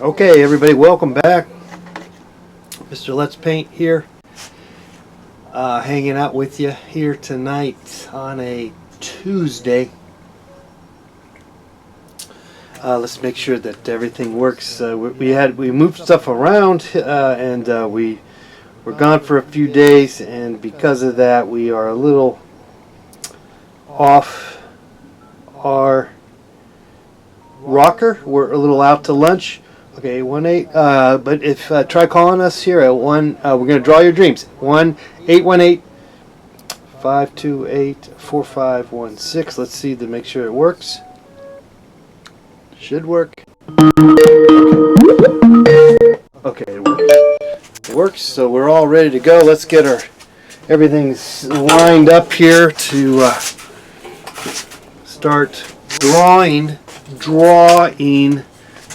Okay, everybody, welcome back. Mr. Let's Paint here, hanging out with you here tonight on a Tuesday. Let's make sure that everything works. We moved stuff around, and we were gone for a few days, and because of that, we are a little off our rocker. We're a little out to lunch. Okay, 1-8. But if try calling us here at one. We're gonna draw your dreams. 1-818-528-4516. Let's see to make sure it works. Should work. Okay, it works. It works. So we're all ready to go. Let's get everything's lined up here to start drawing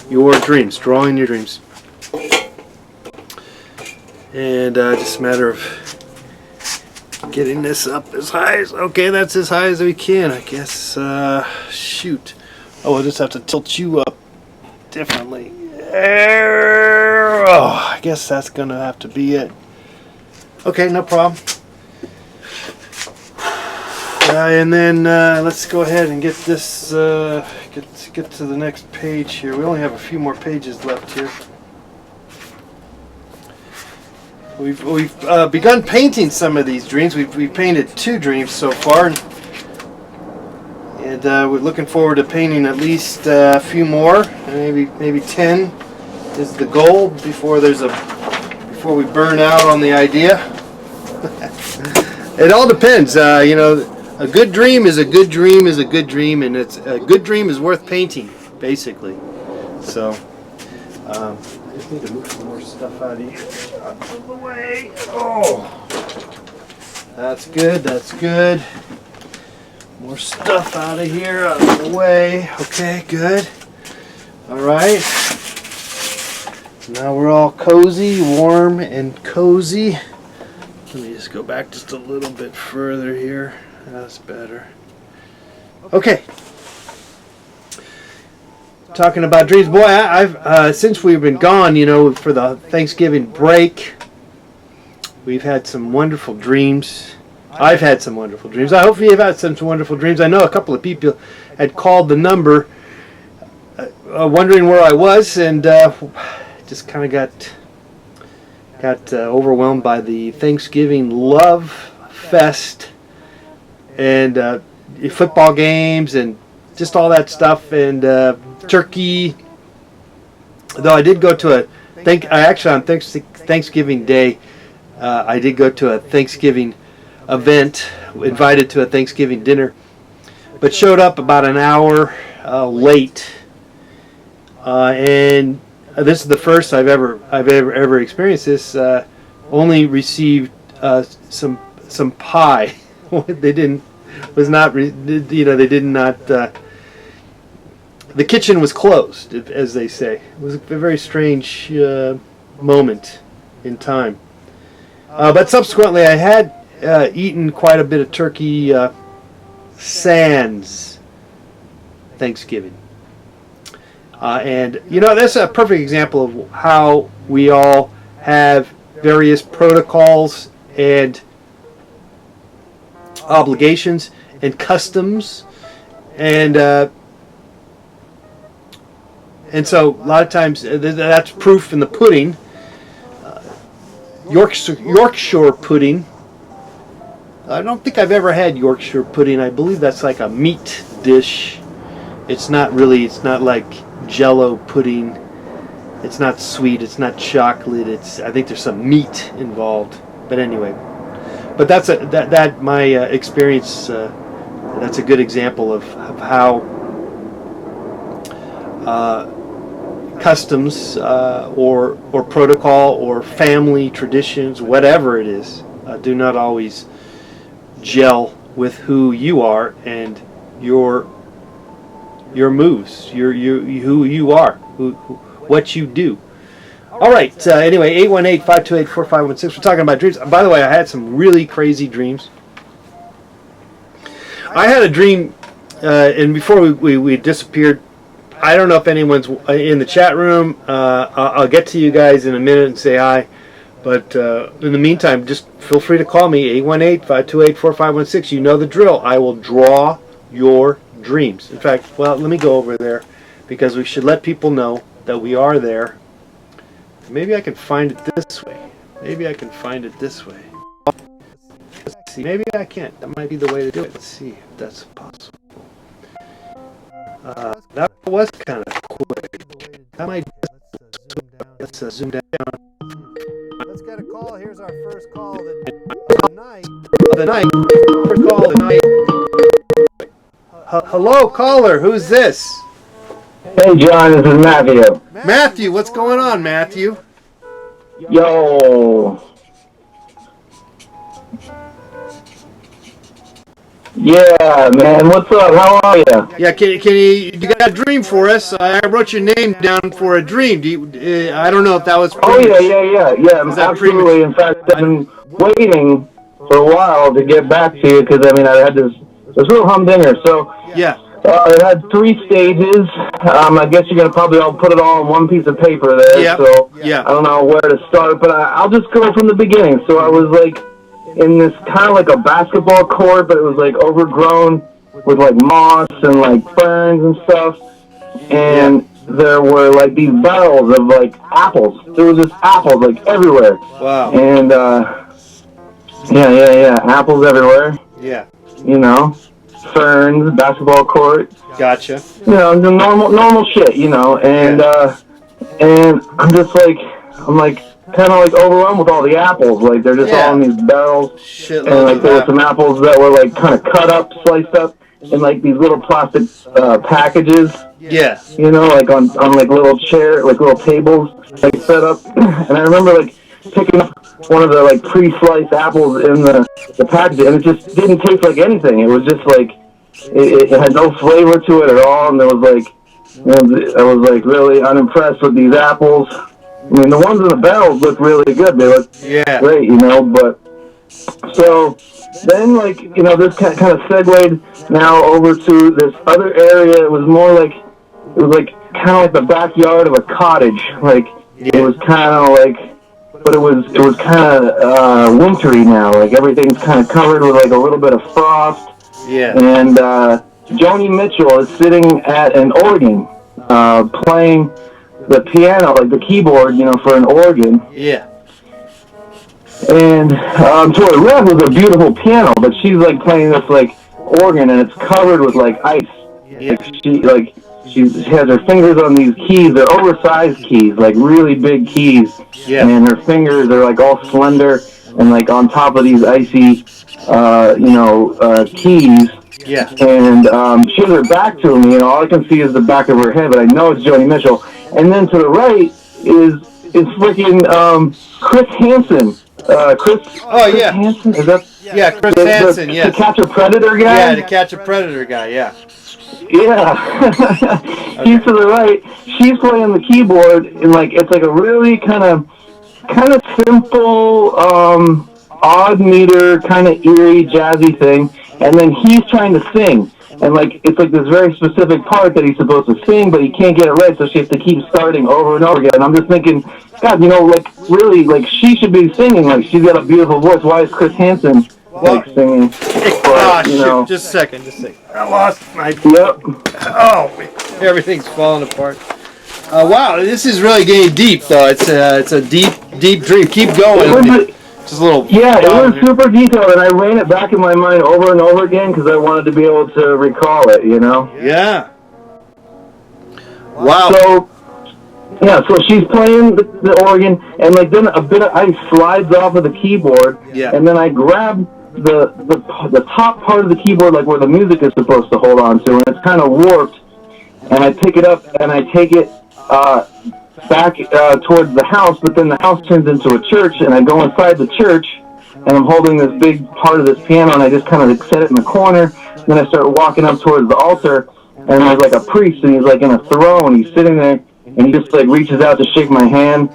your dreams, drawing your dreams. And just a matter of getting this up as high as, okay, that's as high as we can, I guess. Shoot. Oh, we'll just have to tilt you up differently. Oh, I guess that's gonna have to be it. Okay, no problem. And then let's go ahead and get this, get to the next page here. We only have a few more pages left here. We've begun painting some of these dreams. We've painted 2 dreams so far, and we're looking forward to painting at least a few more. Maybe 10 is the goal before we burn out on the idea. It all depends, you know. A good dream is a good dream is a good dream, and it's a good dream is worth painting, basically. So, I just need to move some more stuff out of here. Out of the way. Oh, that's good. That's good. More stuff out of here, out of the way. Okay, good. All right. Now we're all cozy, warm, and cozy. Let me just go back just a little bit further here. That's better. Okay. Talking about dreams, boy. I've since we've been gone, you know, for the Thanksgiving break, we've had some wonderful dreams. I've had some wonderful dreams. I hope you've had some wonderful dreams. I know a couple of people had called the number, wondering where I was, and just kind of got overwhelmed by the Thanksgiving love fest. And football games and just all that stuff, and turkey. Though I did go to on Thanksgiving Day, I did go to a Thanksgiving event, invited to a Thanksgiving dinner, but showed up about an hour late. And this is the first I've ever experienced this. Only received some pie. They did not. The kitchen was closed, as they say. It was a very strange moment in time. But subsequently, I had eaten quite a bit of turkey sans Thanksgiving. And, you know, that's a perfect example of how we all have various protocols and obligations and customs, and so a lot of times that's proof in the pudding. Yorkshire pudding. I don't think I've ever had Yorkshire pudding. I believe that's like a meat dish. It's not like Jello pudding. It's not sweet. It's not chocolate. I think there's some meat involved. But anyway. But that's my experience. That's a good example of how customs or protocol or family traditions, whatever it is, do not always gel with who you are and your your moves, who you are, what you do. All right. Anyway, 818-528-4516. We're talking about dreams. By the way, I had some really crazy dreams. I had a dream, and before we disappeared, I don't know if anyone's in the chat room. I'll get to you guys in a minute and say hi. But in the meantime, just feel free to call me, 818-528-4516. You know the drill. I will draw your dreams. In fact, well, let me go over there because we should let people know that we are there. Maybe I can find it this way. Maybe I can find it this way. Let's see. Maybe I can't. That might be the way to do it. Let's see if that's possible. That was kind of quick. That might. Let's zoom down. Let's get a call. Here's our first call of the night. First call of the night. Hello, caller. Who's this? Hey, John, this is Matthew. Matthew, what's going on, Matthew? Yo. Yeah, man, what's up? How are you? Yeah, can you got a dream for us? I wrote your name down for a dream. Do you, I don't know if that was Oh, yeah, absolutely. In fact, I've been waiting for a while to get back to you because, I mean, I had this real humdinger. So, yeah. It had 3 stages. I guess you're going to probably all put it all on one piece of paper there. Yeah. So, yeah. I don't know where to start, but I'll just go from the beginning. So I was, like, in this kind of like a basketball court, but it was, like, overgrown with, like, moss and, like, ferns and stuff. And there were, like, these barrels of, like, apples. There was just apples, like, everywhere. Wow. And, apples everywhere. Yeah. You know. Ferns, basketball court. Gotcha. You know, the normal shit, you know, and I'm just like, kind of like overwhelmed with all the apples. Like, they're just all in these barrels. Shitload and, like, of there were that. some apples that were, like, kind of cut up, sliced up in, like, these little plastic packages. Yeah. You know, like, on like, little little tables, like, set up. And I remember, like, picking up one of the, like, pre-sliced apples in the package, and it just didn't taste like anything. It was just, like, it had no flavor to it at all, and there was, like, I was, like, really unimpressed with these apples. I mean, the ones in the barrels looked really good. They looked great, you know, but, so, then, like, you know, this kind of segued now over to this other area. It was more like, kind of like the backyard of a cottage. Like, it was kind of like, but it was kind of wintry now. Like, everything's kind of covered with, like, a little bit of frost. Yeah. And Joni Mitchell is sitting at an organ, playing the piano, like the keyboard, you know, for an organ. Yeah. And to her left was a beautiful piano, but she's, like, playing this, like, organ, and it's covered with, like, ice. Yeah. She has her fingers on these keys. They're oversized keys, like really big keys. Yeah. And her fingers are, like, all slender and, like, on top of these icy, keys. Yeah. And she has her back to me, and all I can see is the back of her head, but I know it's Joni Mitchell. And then to the right is freaking Chris Hansen. Chris Hansen? Is that? Yeah, Chris Hansen, To Catch a Predator guy? Yeah, To Catch a Predator guy, yeah. Yeah. He's to the right. She's playing the keyboard, and, like, it's like a really kind of simple, odd meter, kind of eerie, jazzy thing. And then he's trying to sing. And, like, it's like this very specific part that he's supposed to sing, but he can't get it right, so she has to keep starting over and over again. And I'm just thinking, God, you know, like, really, like, she should be singing. Like, she's got a beautiful voice. Why is Chris Hansen, like, singing? You know. Just a second. I lost my... Yep. Oh, everything's falling apart. Wow, this is really getting deep, though. It's a deep dream. Keep going. Just a little... Yeah, it was super detailed, and I ran it back in my mind over and over again because I wanted to be able to recall it, you know? Yeah. Wow. So she's playing the organ, and, like, then a bit of ice slides off of the keyboard, and then I grab the top part of the keyboard, like where the music is supposed to hold on to, and it's kind of warped, and I pick it up, and I take it back towards the house, but then the house turns into a church, and I go inside the church, and I'm holding this big part of this piano, and I just kind of set it in the corner, and then I start walking up towards the altar, and there's like a priest, and he's like in a throne. He's sitting there, and he just like reaches out to shake my hand,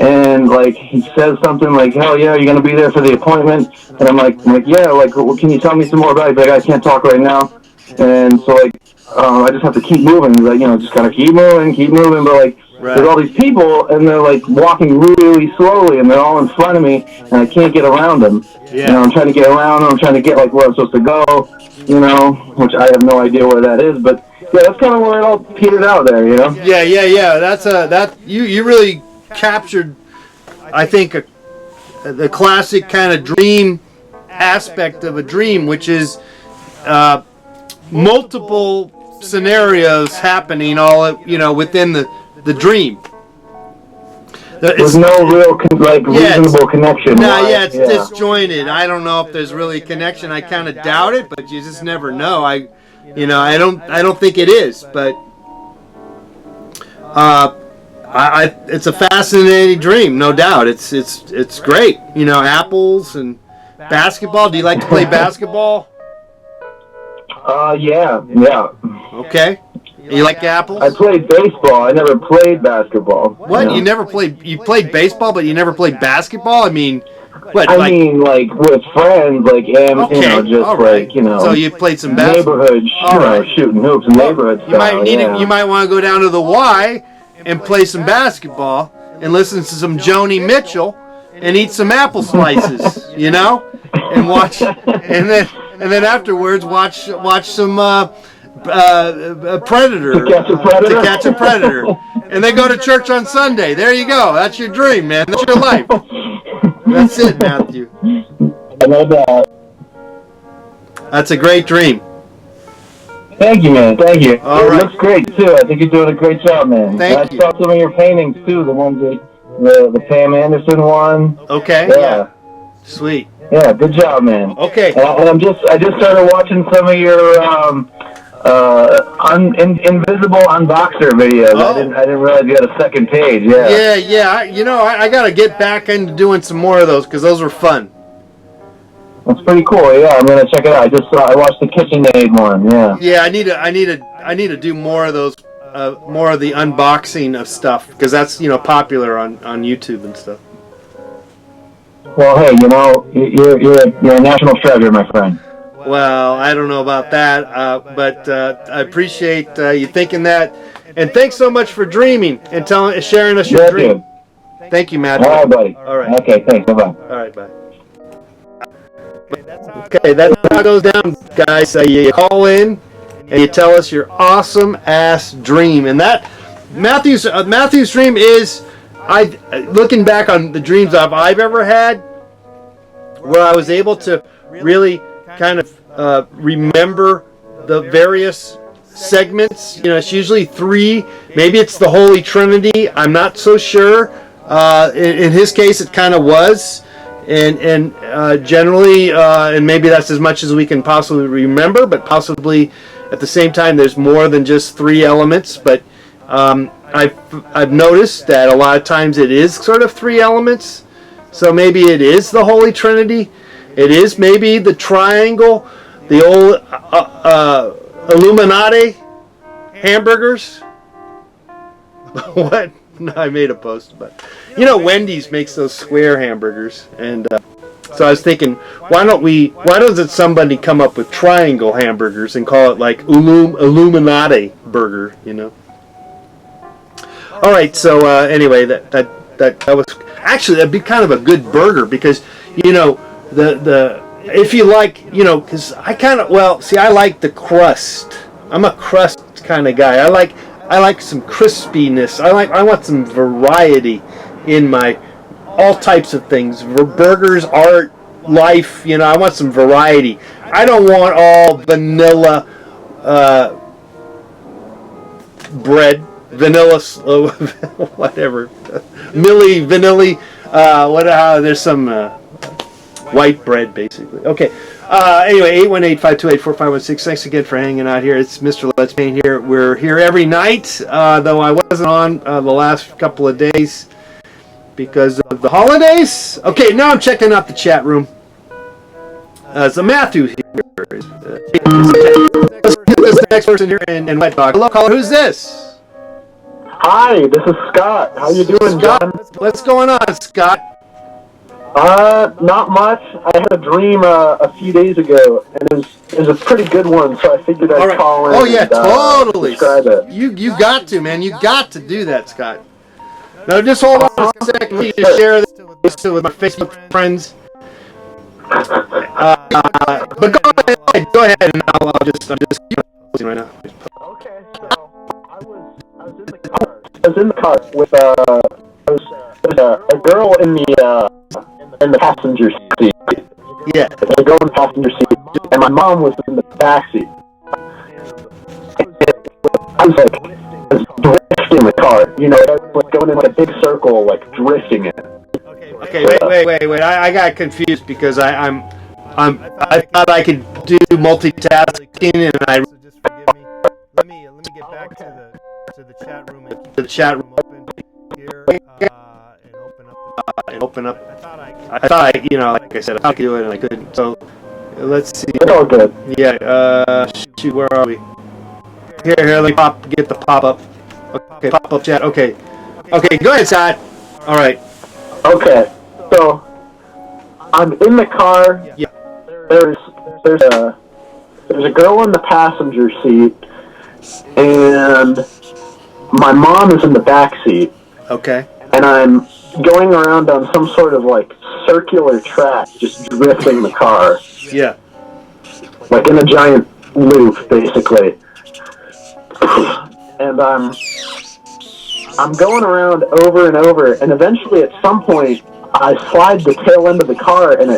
and like he says something like, "Hell yeah, you're gonna be there for the appointment." And I'm like, "Yeah, like, well, can you tell me some more about it?" He's like, "I can't talk right now." And so like, I just have to keep moving. He's like, just gotta keep moving. But like, there's all these people, and they're like walking really slowly, and they're all in front of me, and I can't get around them. Yeah. I'm trying to get around them. I'm trying to get like where I'm supposed to go. Which I have no idea where that is. But yeah, that's kind of where it all petered out there. Yeah. That's you really captured, I think, the classic kind of dream aspect of a dream, which is multiple scenarios happening all within the dream. There's no real reasonable connection. It's disjointed. I don't know if there's really a connection. I kind of doubt it, but you just never know. I don't think it is, but it's a fascinating dream, no doubt. It's great. Apples and basketball. Do you like to play basketball? Yeah. Okay. You like apples? I played baseball. I never played basketball. What? You never played? You played baseball, but you never played basketball? I mean, what? I mean, like with friends, So you played some basketball. Neighborhood, shooting hoops, neighborhood style. You might want to go down to the Y and play some basketball and listen to some Joni Mitchell and eat some apple slices, and watch, and then afterwards watch some. Predator. To catch a predator. And then go to church on Sunday. There you go. That's your dream, man. That's your life. That's it, Matthew. No doubt. That's a great dream. Thank you, man. Thank you. All right. It looks great, too. I think you're doing a great job, man. Thank you. I saw some of your paintings, too. The ones the Pam Anderson one. Okay. Yeah. Sweet. Yeah, good job, man. Okay. And I just started watching some of your invisible unboxer videos. Oh. I didn't realize you had a second page. Yeah. I got to get back into doing some more of those because those were fun. That's pretty cool. Yeah, I'm gonna check it out. I watched the KitchenAid one. Yeah. Yeah, I need to do more of those, more of the unboxing of stuff because that's popular on YouTube and stuff. Well, hey, you're a national treasure, my friend. Well, I don't know about that, but I appreciate you thinking that, and thanks so much for dreaming and sharing us your dream. Dude. Thank you, Matt. All right, buddy. All right. Okay, thanks. Bye-bye. All right, bye. Okay, that's how it goes down, guys. You call in and you tell us your awesome ass dream, and that Matthew's dream is looking back on the dreams I've ever had, where I was able to really kind of remember the various segments. It's usually 3. Maybe it's the Holy Trinity. I'm not so sure. In his case, it kind of was. And generally, and maybe that's as much as we can possibly remember, but possibly at the same time, there's more than just 3 elements. But I've noticed that a lot of times it is sort of 3 elements. So maybe it is the Holy Trinity. It is maybe the triangle, the old Illuminati hamburgers. What? No, I made a post about it. Wendy's makes those square hamburgers, and so I was thinking, why doesn't somebody come up with triangle hamburgers and call it like Illuminati burger? All right, so anyway, that was actually that'd be kind of a good burger because the if you like because I like the crust. I'm a crust kind of guy. I like some crispiness. I want some variety in my all types of things. Burgers, art, life. I want some variety. I don't want all vanilla bread, vanilla whatever, milli vanilli. There's some white bread basically. Okay. Anyway, 818-528-4516. Thanks again for hanging out here. It's Mr. Let's Paint here. We're here every night, though I wasn't on the last couple of days because of the holidays. Okay, now I'm checking out the chat room. So Matthew here. this next person here in Wet Dog. Hello, caller. Who's this? Hi, this is Scott. How you doing, John? What's going on, Scott? Not much. I had a dream a few days ago, and it was a pretty good one, so I figured I'd call in. Oh yeah, and, totally. describe it. You got to, man. You got to do that, Scott. Now just hold on a second. You can share this with my Facebook friends. But go ahead, and I'm just posting right now. Okay, so I was in the car. I was in the car with a girl in the passenger seat. Yeah. A girl in the passenger seat, and my mom was in the back seat. I was drifting the car. You know, I was going in like a big circle, like drifting it. Okay, wait. I got confused because I thought I could do multitasking, and I. So just forgive me. Let me get back to the chat room and keep The chat room open here and open up. I thought I, you know, like I said, I could do it and I couldn't. So let's see. It's all good. Yeah. Shoot, where are we? Here. Let me get the pop up. Okay, pop up chat. Okay. Go ahead, Scott. All right. Okay, so I'm in the car. Yeah. There's a girl in the passenger seat, and my mom is in the back seat. Okay. And I'm going around on some sort of like circular track, just drifting the car. Yeah. Like in a giant loop, basically. And I'm going around over and over, and eventually at some point I slide the tail end of the car, and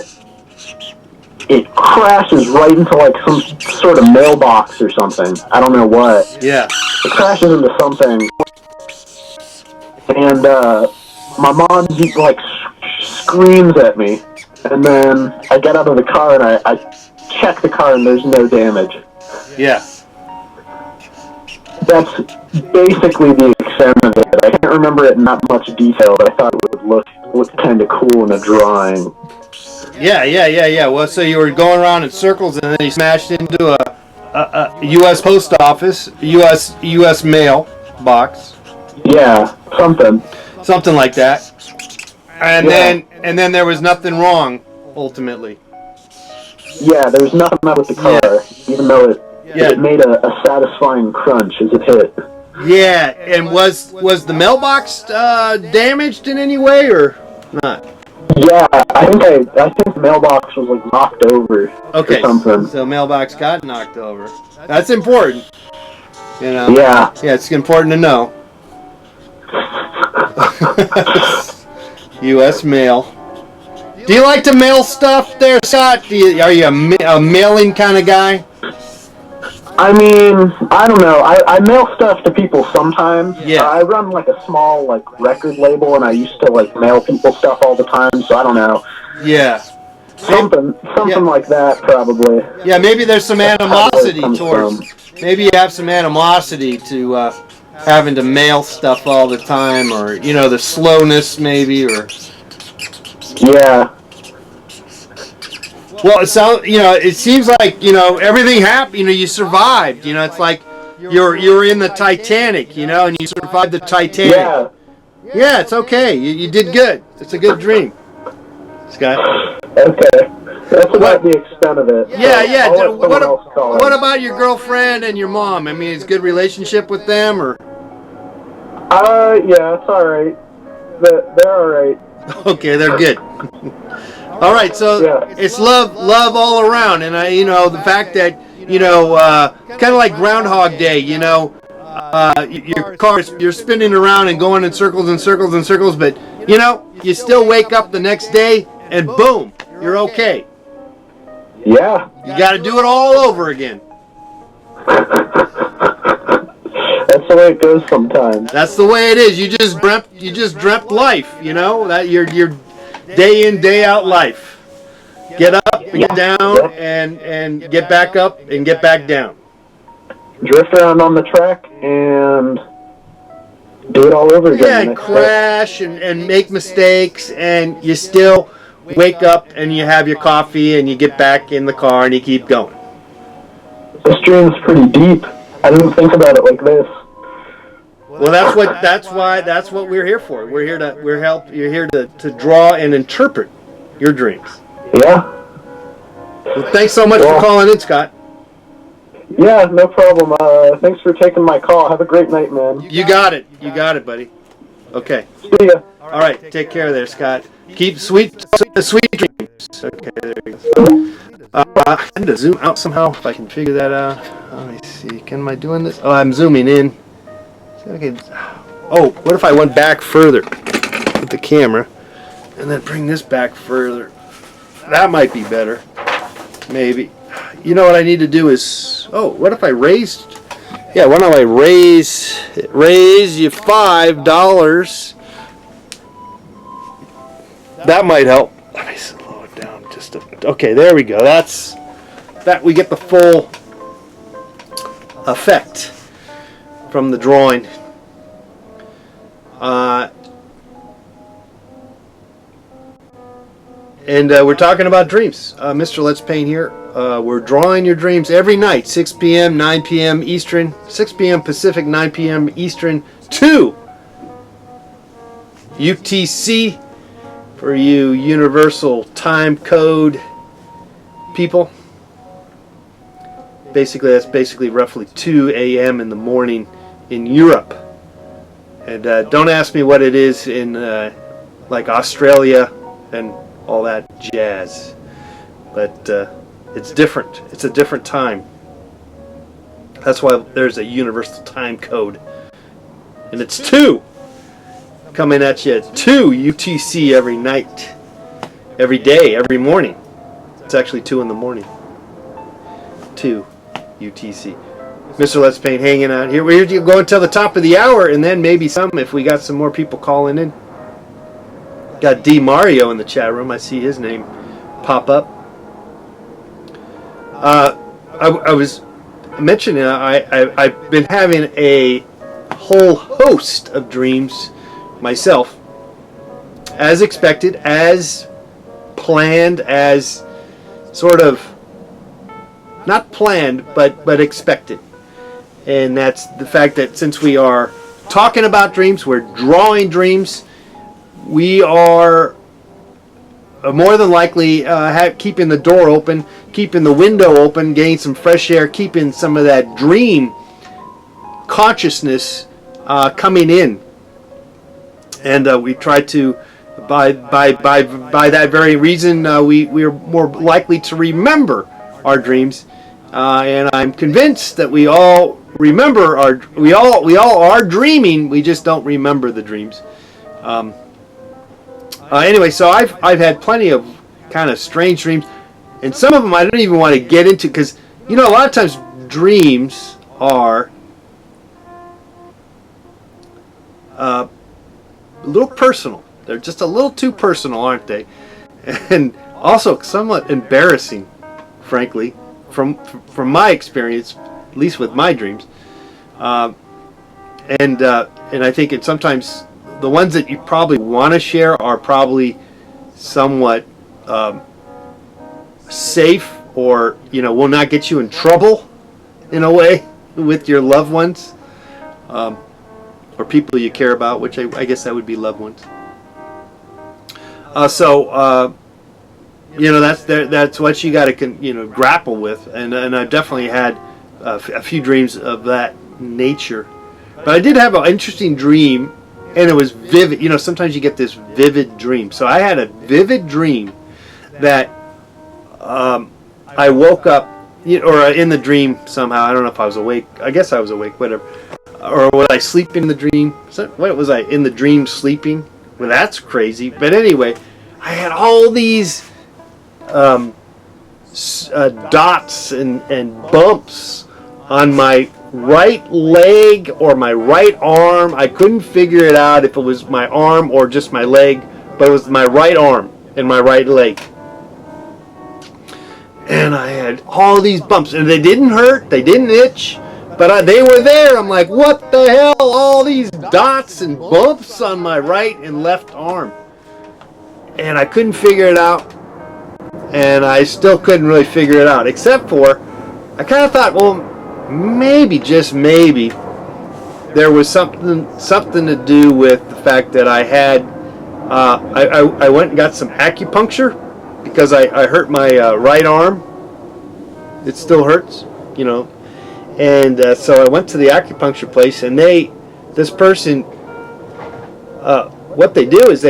it crashes right into like some sort of mailbox or something. I don't know what. Yeah. It crashes into something, and my mom like screams at me, and then I get out of the car and I check the car, and there's no damage. Yeah. That's basically the extent of it. I can't remember it in that much detail, but I thought it would look kind of cool in a drawing. Yeah. Well, so you were going around in circles, and then you smashed into a U.S. post office, U.S. mail box. Yeah, something like that. And then there was nothing wrong, ultimately. Yeah, there was nothing wrong with the car, even though it made a satisfying crunch as it hit. Yeah, and was the mailbox damaged in any way or not? Yeah, I think the mailbox was like knocked over or something. So mailbox got knocked over. That's important. You know. Yeah. Yeah, it's important to know. U.S. mail. Do you like to mail stuff there, Scott? Are you a mailing kind of guy? I mean, I don't know. I mail stuff to people sometimes. Yeah. I run like a small like record label, and I used to like mail people stuff all the time. So I don't know. Yeah. Something like that probably. Yeah, maybe there's some animosity towards. Maybe you have some animosity to having to mail stuff all the time, or you know, the slowness maybe, or. Yeah. Well, it seems like, everything happened, you survived, it's like you're in the Titanic, and you survived the Titanic. Yeah. Yeah, it's okay. You did good. It's a good dream, Scott. Okay. That's about the extent of it. Yeah. So what about your girlfriend and your mom? I mean, is good relationship with them, or? Yeah, it's all right. They're all right. Okay, they're good. All right, so it's love all around, and the fact that kind of like Groundhog Day, your car, you're spinning around and going in circles and circles and circles, but you still wake up the next day and boom, you're okay. Yeah. You got to do it all over again. That's the way it goes sometimes. That's the way it is. You just dreamt life, that your day in, day out life. Get up and get down and get back up and get back down. Drift around on the track and do it all over again. Yeah, and crash and make mistakes, and you still wake up and you have your coffee and you get back in the car and you keep going. This dream's pretty deep. I didn't think about it like this. Well, that's what we're here for. You're here to draw and interpret your dreams. Yeah. Well, thanks so much for calling in, Scott. Yeah, no problem. Thanks for taking my call. Have a great night, man. You got it. You got it, buddy. Okay. See ya. All right. Take care there, Scott. Keep sweet dreams. Okay, there you go. I need to zoom out somehow if I can figure that out. Let me see. Am I doing this? Oh, I'm zooming in. Okay. Oh, what if I went back further with the camera and then bring this back further? That might be better. Maybe. You know what I need to do is, what if I raised, why don't I raise you $5? That might help. Let me slow it down just okay, there we go. That we get the full effect from the drawing. And we're talking about dreams. Mr. Let's Paint here. We're drawing your dreams every night, 6 p.m., 9 p.m. Eastern, 6 p.m. Pacific, 9 p.m. Eastern, 2 UTC for you universal time code people. Basically, that's roughly 2 a.m. in the morning in Europe. And don't ask me what it is in like Australia and all that jazz. But it's different. It's a different time. That's why there's a universal time code. And it's 2 coming at you at 2 UTC every night, every day, every morning. It's actually 2 in the morning. 2 UTC. Mr. Let's Paint hanging out here. We're going until the top of the hour, and then maybe if we got some more people calling in. Got D. Mario in the chat room. I see his name pop up. I was mentioning I've been having a whole host of dreams myself, as expected, as planned, as sort of not planned, but expected. And that's the fact that since we are talking about dreams, we're drawing dreams, we are more than likely keeping the door open, keeping the window open, getting some fresh air, keeping some of that dream consciousness coming in. And we try to, by that very reason, we are more likely to remember our dreams. And I'm convinced that we all remember we all are dreaming. We just don't remember the dreams. Anyway, so I've had plenty of kind of strange dreams, and some of them I don't even want to get into because a lot of times dreams are a little personal. They're just a little too personal, aren't they? And also somewhat embarrassing, frankly, from my experience, at least with my dreams. And I think it sometimes the ones that you probably want to share are probably somewhat safe, or will not get you in trouble in a way with your loved ones, or people you care about, which I guess that would be loved ones. That's what you got to grapple with, and I've definitely had a few dreams of that nature. But I did have an interesting dream, and it was vivid. Sometimes you get this vivid dream. So I had a vivid dream that I woke up, or in the dream somehow. I don't know if I was awake. I guess I was awake, whatever. Or was I sleeping in the dream? What was I in the dream sleeping? Well, that's crazy. But anyway, I had all these dots and bumps on my right leg or my right arm. I couldn't figure it out if it was my arm or just my leg, but it was my right arm and my right leg. And I had all these bumps, and they didn't hurt, they didn't itch, but they were there. I'm like, what the hell? All these dots and bumps on my right and left arm. And I couldn't figure it out, and I still couldn't really figure it out, except for I kind of thought, well, maybe, just maybe, there was something to do with the fact that I had, I went and got some acupuncture because I hurt my right arm. It still hurts, you know. And so I went to the acupuncture place, and this person, what they do is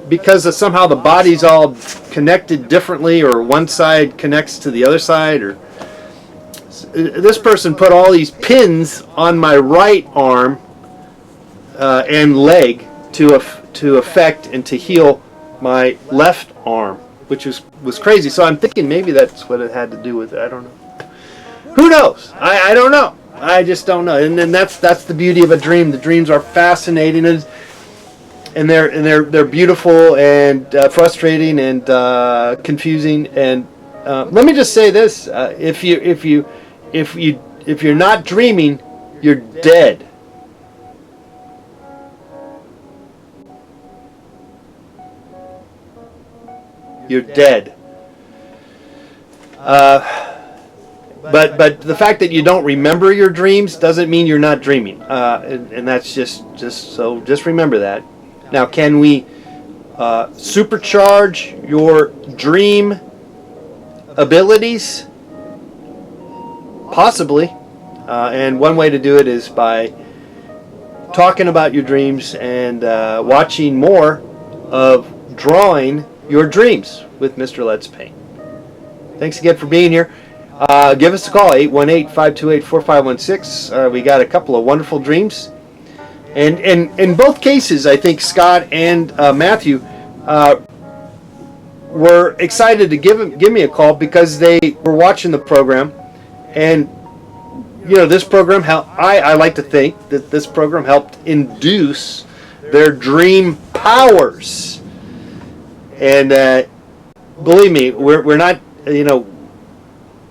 because of somehow the body's all connected differently, or one side connects to the other side, or this person put all these pins on my right arm and leg to affect and to heal my left arm, which was crazy. So I'm thinking maybe that's what it had to do with it. I don't know. Who knows? I don't know. I just don't know. And then that's the beauty of a dream. The dreams are fascinating, and they're beautiful and frustrating and confusing. And let me just say this: if you're not dreaming, you're dead. You're dead. But the fact that you don't remember your dreams doesn't mean you're not dreaming. And that's just remember that. Now, can we supercharge your dream abilities? Possibly. And one way to do it is by talking about your dreams and watching more of Drawing Your Dreams with Mr. Let's Paint. Thanks again for being here. Give us a call, 818-528-4516. We got a couple of wonderful dreams. And in both cases, I think Scott and Matthew were excited to give me a call because they were watching the program. And, you know, this program helped. I like to think that this program helped induce their dream powers. And believe me, we're not, you know,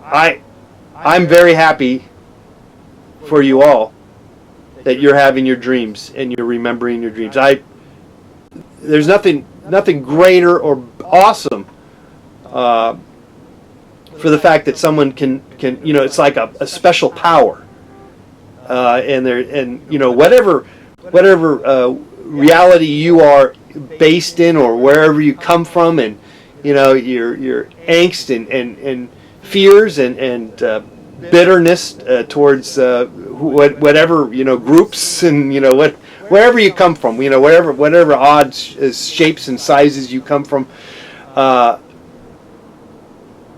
I'm very happy for you all that you're having your dreams and you're remembering your dreams. There's nothing greater or awesome for the fact that someone can you know, it's like a special power, and you know, whatever reality you are based in, or wherever you come from, and you know, your angst and fears and bitterness towards whatever, you know, groups, and you know, wherever you come from, you know, whatever odd shapes and sizes you come from.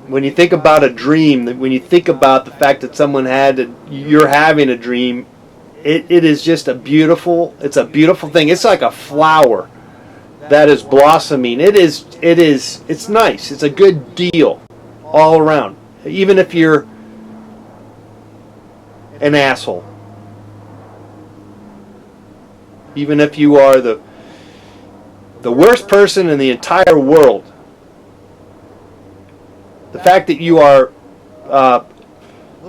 When you think about a dream, when you think about the fact that you're having a dream, it is just it's a beautiful thing. It's like a flower that is blossoming. It's nice. It's a good deal all around. Even if you're an asshole. Even if you are the worst person in the entire world. The fact that you are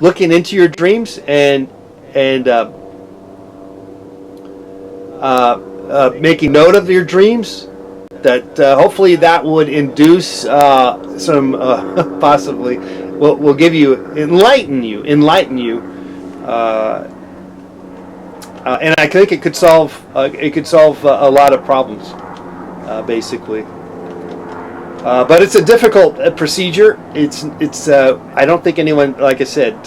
looking into your dreams and making note of your dreams, that hopefully that would induce some possibly will give you, enlighten you, and I think it could solve a lot of problems, basically. But it's a difficult procedure. It's I don't think anyone, like I said,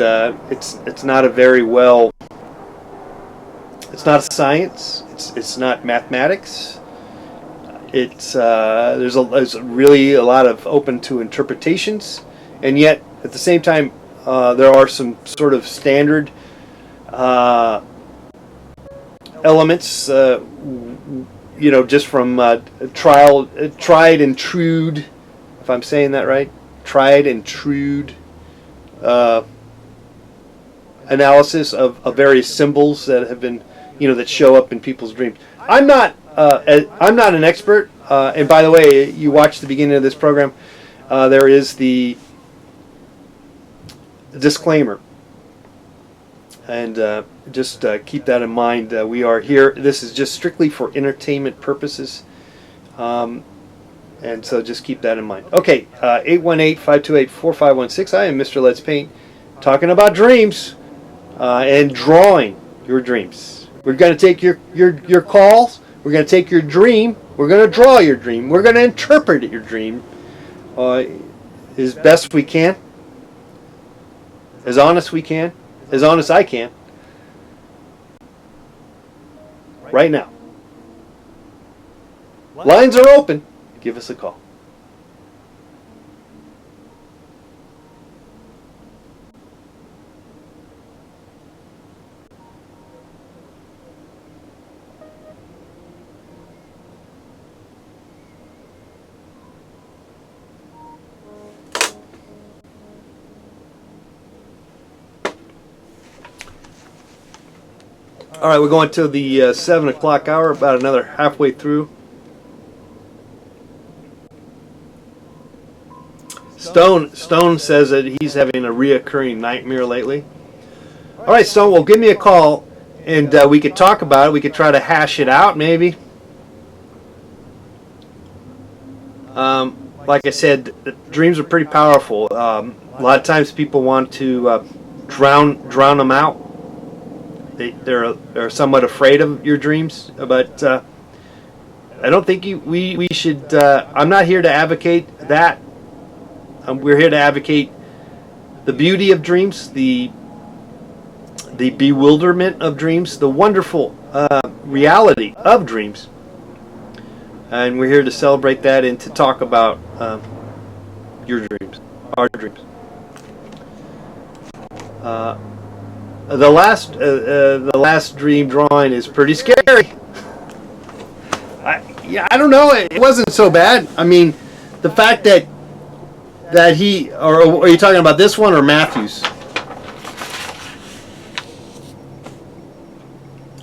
it's not a very well. It's not a science. It's not mathematics. It's there's really a lot of open to interpretations, and yet at the same time there are some sort of standard elements. You know, just from tried and true, if I'm saying that right, tried and true analysis of various symbols that have been, you know, that show up in people's dreams. I'm not an expert, and by the way, you watch the beginning of this program. There is the disclaimer. And just keep that in mind. We are here. This is just strictly for entertainment purposes. And so just keep that in mind. Okay, 818-528-4516. I am Mr. Let's Paint. talking about dreams and drawing your dreams. We're going to take your calls. We're going to take your dream. We're going to draw your dream. We're going to interpret your dream as best we can, as honest we can, as honest I can, right now. Lines are open. Give us a call. All right, we're going to the 7 o'clock hour, about another halfway through. Stone says that he's having a reoccurring nightmare lately. All right, Stone, well, give me a call, and we could talk about it. We could try to hash it out, maybe. Like I said, dreams are pretty powerful. A lot of times people want to drown them out. They're somewhat afraid of your dreams, but I don't think we should. I'm not here to advocate that. We're here to advocate the beauty of dreams, the bewilderment of dreams, the wonderful reality of dreams, and we're here to celebrate that and to talk about your dreams, our dreams. The last dream drawing is pretty scary. I don't know. It wasn't so bad. I mean, the fact that he, or are you talking about this one or Matthew's?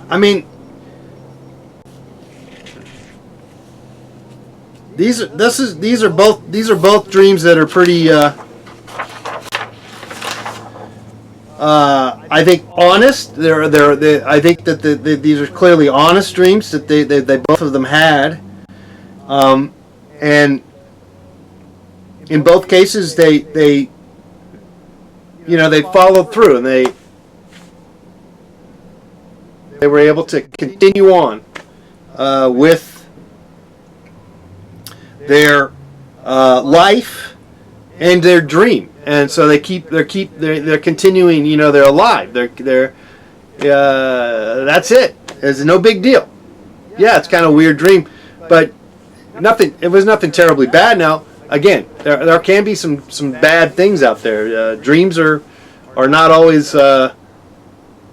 I mean, these are both dreams that are pretty. I think honest. I think that these are clearly honest dreams that they both of them had, and in both cases they followed through and they were able to continue on with their life and their dream. And so they're continuing. They're alive. That's it. It's no big deal. Yeah, it's kind of a weird dream, but it was nothing terribly bad. Now, again, there can be some bad things out there. Dreams are not always. They're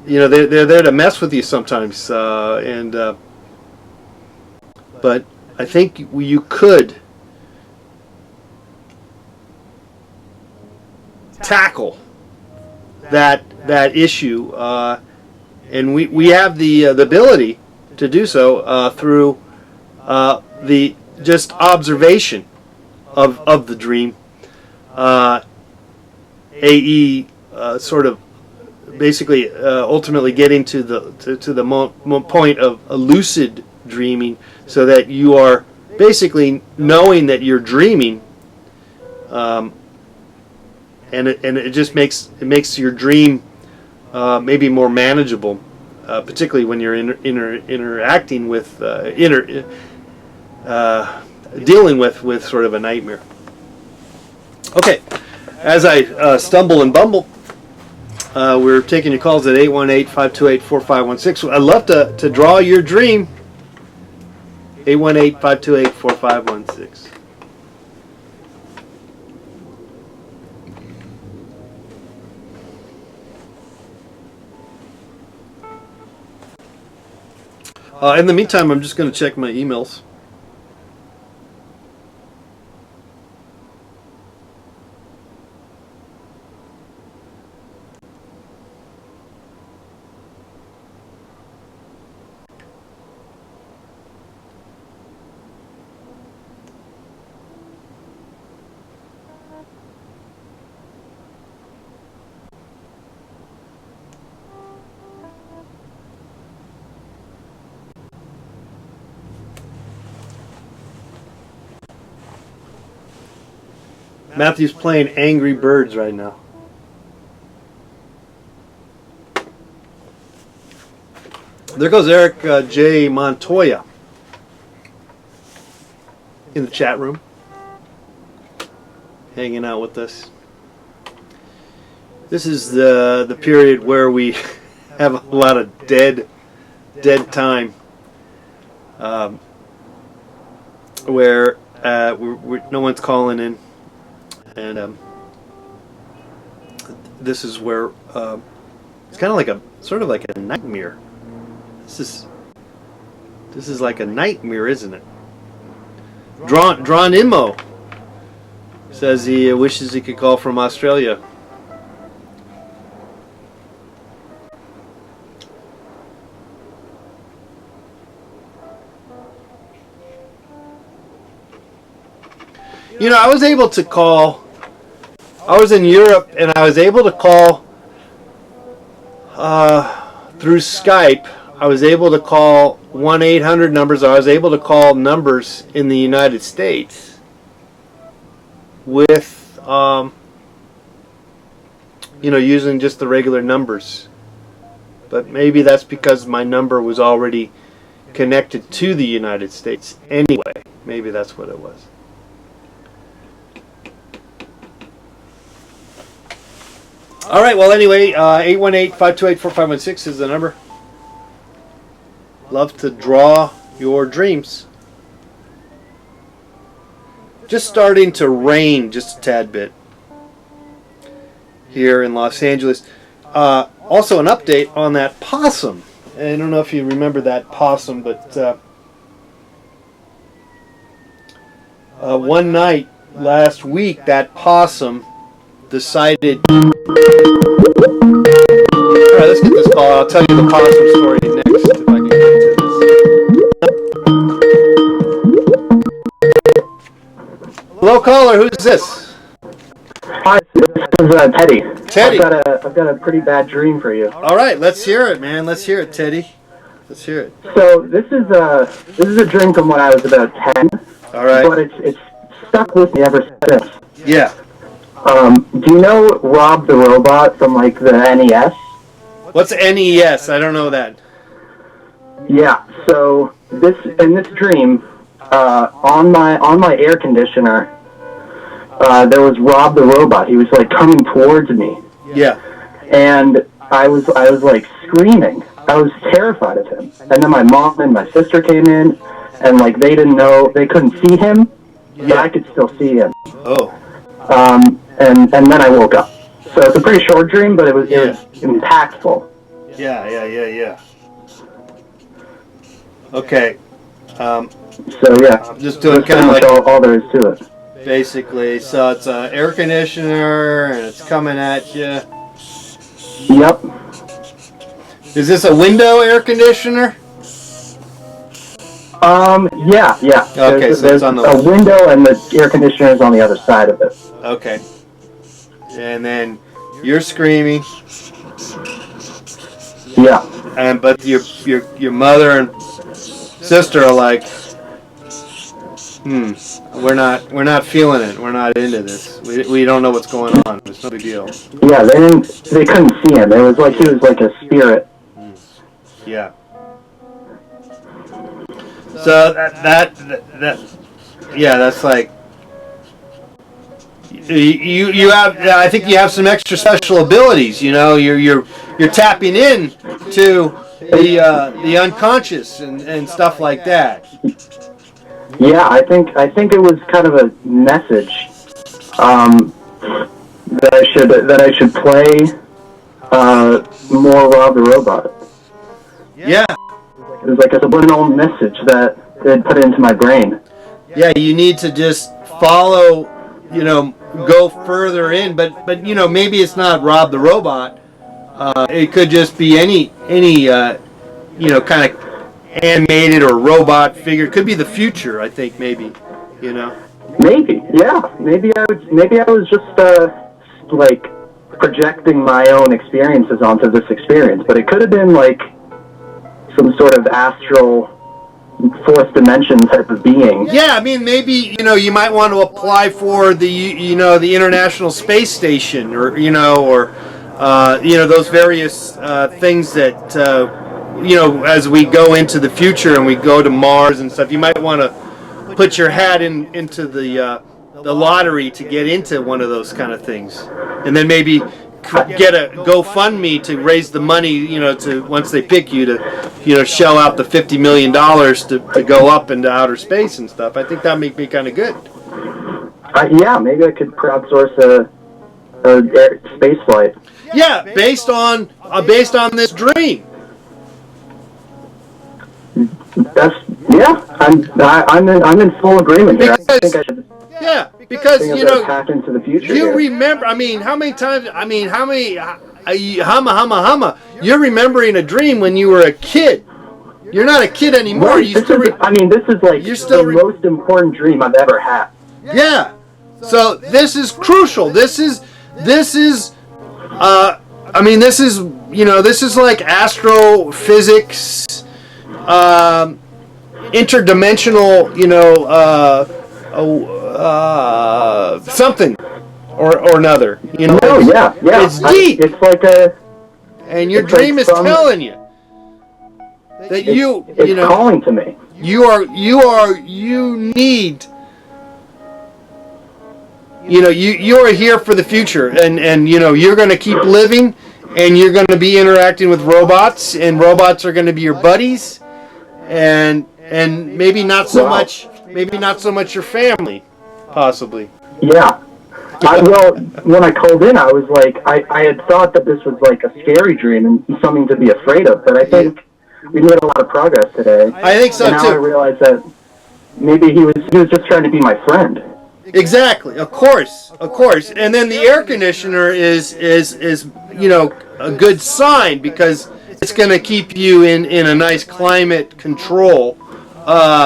there to mess with you sometimes. But I think you could tackle that issue, and we have the ability to do so through the just observation of the dream. AE sort of basically ultimately getting to the point of a lucid dreaming, so that you are basically knowing that you're dreaming. And it just makes your dream maybe more manageable, particularly when you're interacting with dealing with sort of a nightmare. Okay, as I stumble and bumble, we're taking your calls at 818-528-4516. I'd love to draw your dream. 818-528-4516. In the meantime, I'm just going to check my emails. Matthew's playing Angry Birds right now. There goes Eric J. Montoya in the chat room, hanging out with us. This is the period where we have a lot of dead time, where no one's calling in, and this is where it's kind of like sort of like a nightmare. This is like a nightmare, isn't it? Drawn Immo says he wishes he could call from Australia. You know, I was able to call. I was in Europe and I was able to call through Skype. I was able to call 1-800 numbers. I was able to call numbers in the United States with, using just the regular numbers. But maybe that's because my number was already connected to the United States anyway. Maybe that's what it was. All right, well, anyway, 818-528-4516 is the number. Love to draw your dreams. Just starting to rain just a tad bit here in Los Angeles. Also an update on that possum. I don't know if you remember that possum, but one night last week, that possum decided... Alright, let's get this call. I'll tell you the possum story next if I can get to this. Hello, caller. Who's this? Hi, this is Teddy. Teddy. I've got a pretty bad dream for you. All right, let's hear it, man. Let's hear it, Teddy. Let's hear it. So this is a dream from when I was about 10. All right. But it's stuck with me ever since. Yeah. Do you know Rob the Robot from like the NES? What's NES? I don't know that. Yeah. So in this dream, on my air conditioner, there was Rob the Robot. He was like coming towards me. Yeah. And I was like screaming. I was terrified of him. And then my mom and my sister came in, and like they couldn't see him, but I could still see him. Oh. And then I woke up. So it's a pretty short dream, but it was impactful. Yeah. Okay. So yeah. I'm just doing that's kind of like all there is to it. basically. So it's an air conditioner, and it's coming at you. Yep. Is this a window air conditioner? Yeah. Okay, so it's on the a window, and the air conditioner is on the other side of it. Okay. And then you're screaming. Yeah. But your mother and sister are like, we're not feeling it. We're not into this. We don't know what's going on. It's no big deal. Yeah, they couldn't see him. It was like he was like a spirit. Yeah. So that's like you have. I think you have some extra special abilities. You know, you're tapping in to the unconscious and stuff like that. Yeah, I think it was kind of a message that I should play more Rob the Robot. Yeah. It was like a subliminal message that it put into my brain. Yeah, you need to just follow, go further in, but maybe it's not Rob the Robot. It could just be any kind of animated or robot figure. It could be the future, I think, maybe, Maybe, yeah. Maybe I was just like projecting my own experiences onto this experience, but it could have been like some sort of astral fourth dimension type of being. Yeah, I mean, maybe, you might want to apply for the, the International Space Station or those various things that as we go into the future and we go to Mars and stuff, you might want to put your hat into the lottery to get into one of those kind of things, and then maybe get a GoFundMe to raise the money, to once they pick you to, shell out the $50 million to go up into outer space and stuff. I think that make me kind of good. Yeah, maybe I could crowdsource a space flight. Yeah, based on this dream. I'm in full agreement here. I think I should. Yeah, because hack into the future. You remember? How many times? You're remembering a dream when you were a kid. You're not a kid anymore. Right, this is like the most important dream I've ever had. Yeah. So this is crucial. This is like astrophysics, interdimensional, something or another. Yeah. It's deep. It's like a. And your dream is telling you that it's calling to me. You are here for the future, and you're going to keep living, and you're going to be interacting with robots, and robots are going to be your buddies, and maybe not so much your family, possibly. Yeah. When I called in, I was like, I had thought that this was like a scary dream and something to be afraid of, but I think we made a lot of progress today. I think so, and now I realize that maybe he was just trying to be my friend. Exactly, of course. And then the air conditioner is a good sign, because it's going to keep you in a nice climate control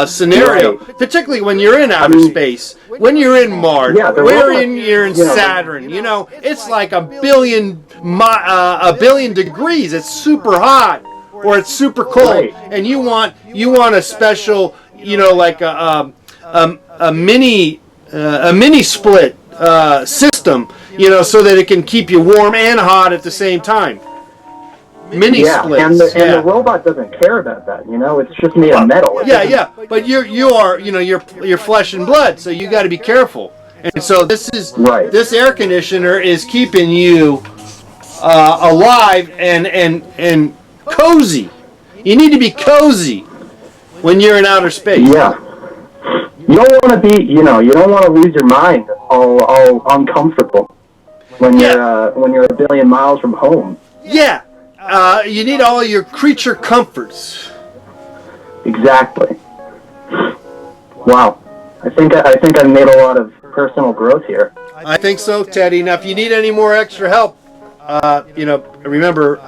scenario, right. Particularly when you're in outer space, when you're in Mars, you're in Saturn. It's like a billion degrees. It's super hot or it's super cold, right. And you want a special, like a mini split system, so that it can keep you warm and hot at the same time. Mini splits. And the robot doesn't care about that. It's just made of metal. Yeah. But you're flesh and blood, so you got to be careful. And so this air conditioner is keeping you alive and cozy. You need to be cozy when you're in outer space. Yeah. You don't want to be, you don't want to lose your mind all uncomfortable when you're a billion miles from home. Yeah. You need all your creature comforts. Exactly. Wow. I think I've made a lot of personal growth here. I think so, Teddy. Now, if you need any more extra help, remember,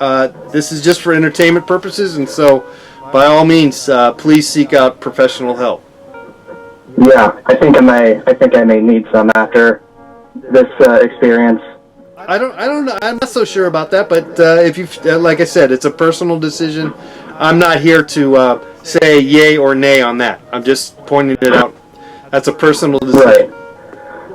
this is just for entertainment purposes, and so, by all means, please seek out professional help. Yeah, I think I may need some after this experience. I don't know. I'm not so sure about that, but if you, like I said, it's a personal decision. I'm not here to say yay or nay on that. I'm just pointing it out. That's a personal decision. Right.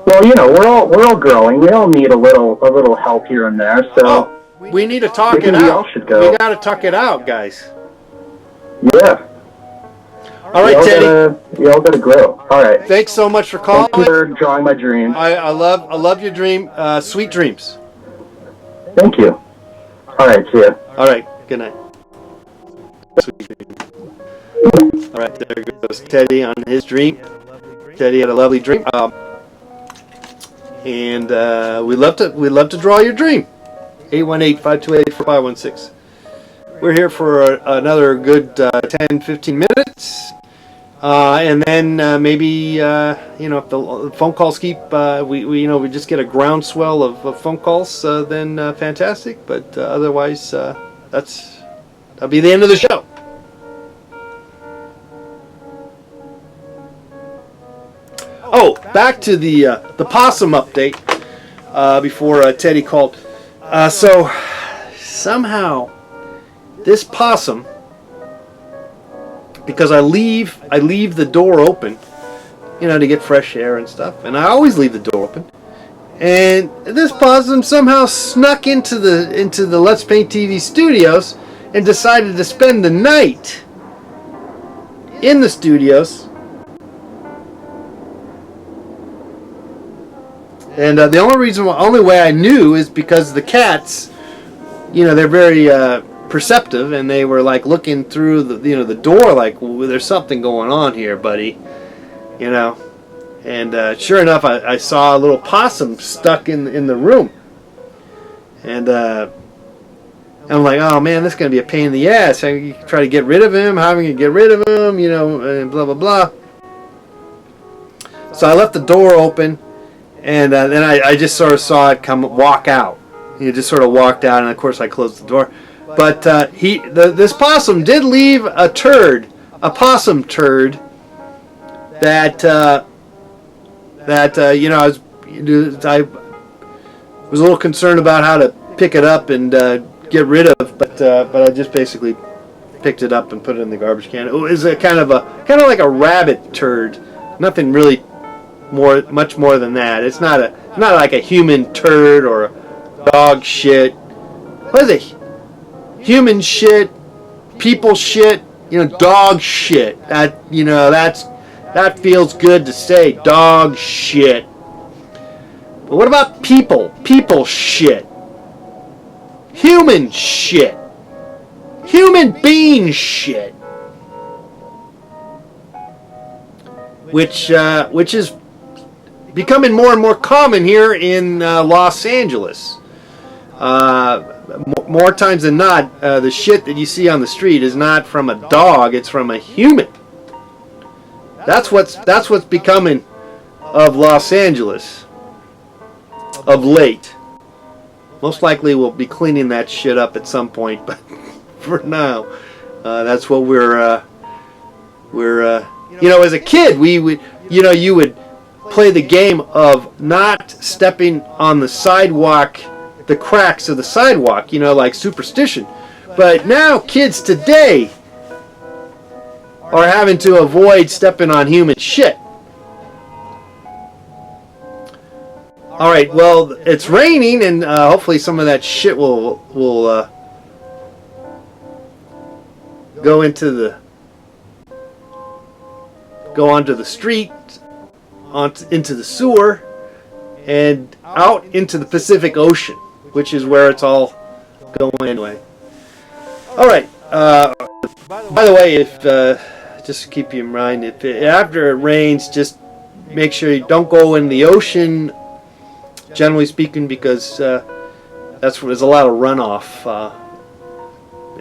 Well, we're all growing. We all need a little help here and there. So we need to talk it out. We all should go. We got to talk it out, guys. Yeah. All right, Teddy. We all gotta grow. All right. Thanks so much for calling. Thank you for drawing my dream. I love your dream. Sweet dreams. Thank you. All right. See ya. All right. Good night. Sweet dream. All right. There goes Teddy on his dream. Teddy had a lovely dream. And we'd love to draw your dream. 818-528-4516. We're here for another good 10-15 minutes. And then maybe if the phone calls keep we just get a groundswell of phone calls, then fantastic. But otherwise, that'll be the end of the show. Oh, back to the possum update before Teddy called. So somehow this possum, because I leave the door open, to get fresh air and stuff, and I always leave the door open. And this possum somehow snuck into the Let's Paint TV studios and decided to spend the night in the studios. And the only way I knew is because the cats, they're very perceptive, and they were like looking through the door, like, well, there's something going on here, buddy, And sure enough, I saw a little possum stuck in the room, and I'm like, oh man, this is gonna be a pain in the ass. I try to get rid of him. How am I gonna get rid of him? And blah blah blah. So I left the door open. And then I just sort of saw it walk out. He just sort of walked out, and of course I closed the door. But this possum did leave a possum turd that I was a little concerned about how to pick it up and get rid of, but I just basically picked it up and put it in the garbage can. It was kind of like a rabbit turd, nothing really much more than that. It's not like a human turd or a dog shit. What is it? Human shit, people shit, dog shit. That feels good to say, dog shit. But what about people shit? Human shit. Human being shit. Which is becoming more and more common here in Los Angeles. More times than not, the shit that you see on the street is not from a dog; it's from a human. That's what's becoming of Los Angeles of late. Most likely, we'll be cleaning that shit up at some point, but for now, that's what we're. As a kid, you would play the game of not stepping on the sidewalk, the cracks of the sidewalk, like superstition. But now kids today are having to avoid stepping on human shit. All right, well, it's raining, and hopefully some of that shit will go onto the street, into the sewer, and out into the Pacific Ocean, which is where it's all going anyway. All right. By the way, if just to keep you in mind, if after it rains, just make sure you don't go in the ocean. Generally speaking, because that's where there's a lot of runoff,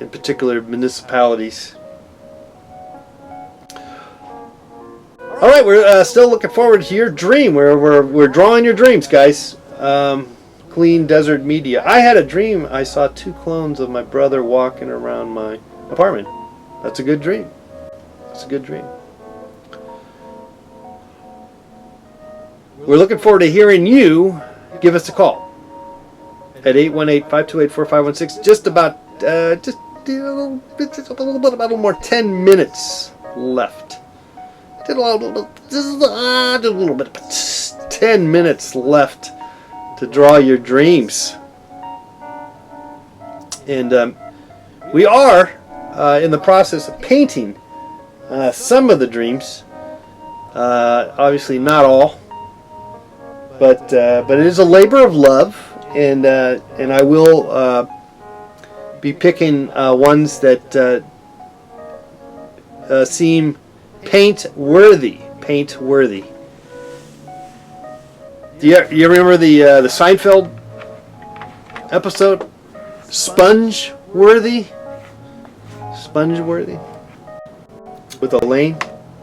in particular municipalities. All right, we're still looking forward to your dream. We're drawing your dreams, guys. Clean Desert Media. I had a dream. I saw 2 clones of my brother walking around my apartment. That's a good dream. That's a good dream. We're looking forward to hearing you. Give us a call at 818-528-4516. Just about a little more 10 minutes left. Did a little bit, 10 minutes left to draw your dreams. And we are in the process of painting some of the dreams. Obviously not all, but it is a labor of love, and I will be picking ones that seem paint worthy. Do you remember the Seinfeld episode? Sponge worthy with Elaine.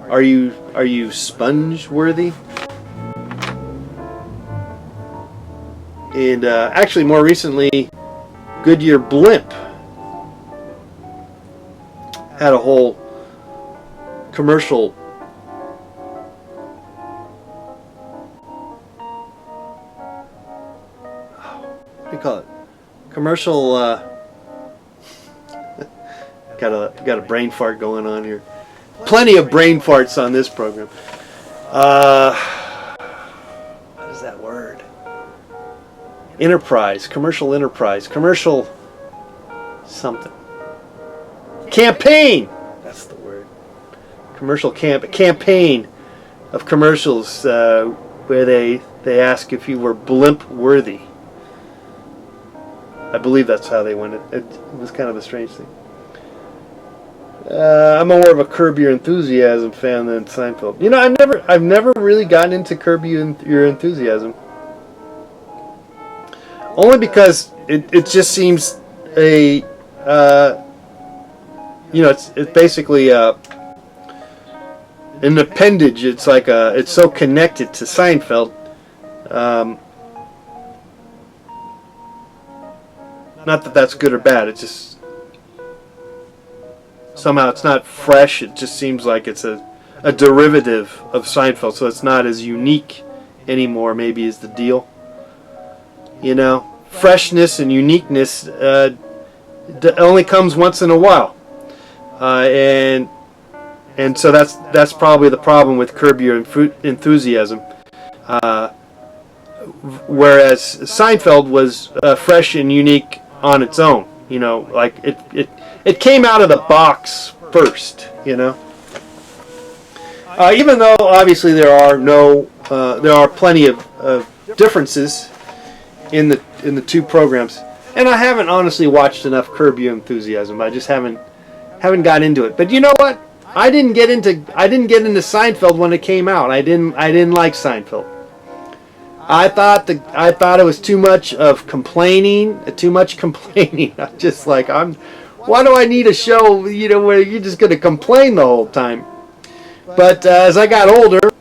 Are you sponge worthy? And actually, more recently, Goodyear Blimp had a whole commercial what do you call it? Commercial got a brain fart going on here. Plenty of brain farts on this program. What is that word? Commercial enterprise, commercial something. campaign. That's the word. Campaign of commercials where they ask if you were blimp worthy. I believe that's how they went. It was kind of a strange thing. I'm more of a Curb Your Enthusiasm fan than Seinfeld. You know, I've never really gotten into Curb Your Enthusiasm. Only because it just seems it's basically an appendage. It's like it's so connected to Seinfeld. Not that that's good or bad. It's just somehow it's not fresh. It just seems like it's a derivative of Seinfeld, so it's not as unique anymore. Maybe is the deal. You know, freshness and uniqueness only comes once in a while, and so that's probably the problem with Curb Your Enthusiasm. Whereas Seinfeld was fresh and unique on its own. You know, like it came out of the box first. You know, even though obviously there are plenty of differences in the two programs, and I haven't honestly watched enough Curb Your Enthusiasm. I just haven't got into it. But you know what? I didn't get into Seinfeld when it came out. I didn't like Seinfeld. I thought it was too much complaining. I'm just like, why do I need a show, you know, where you're just going to complain the whole time? But as I got older,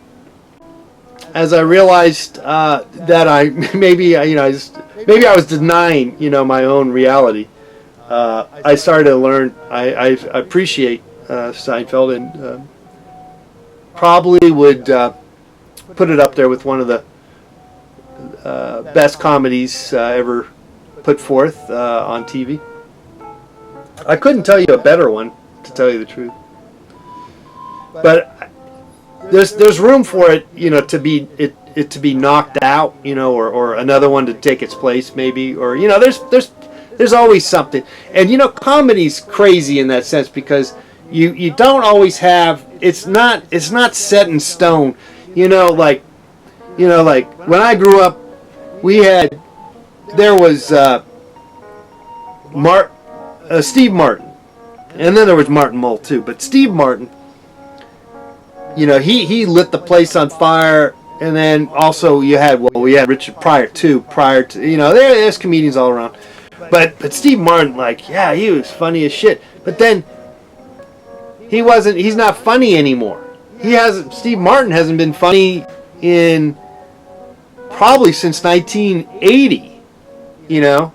as I realized that maybe I was denying, you know, my own reality, I started to learn. I appreciate Seinfeld, and probably would put it up there with one of the best comedies ever put forth on TV. I couldn't tell you a better one, to tell you the truth. But there's room for it, you know, to be knocked out, you know, or another one to take its place, maybe, or you know, there's always something. And you know, comedy's crazy in that sense because you don't always have. It's not set in stone, you know, like when I grew up, there was Steve Martin, and then there was Martin Mull too. But Steve Martin, you know, he lit the place on fire, and then also we had Richard Pryor too. Prior to, you know, there's comedians all around, but Steve Martin, like, yeah, he was funny as shit. But then he's not funny anymore. Steve Martin hasn't been funny in probably since 1980, you know.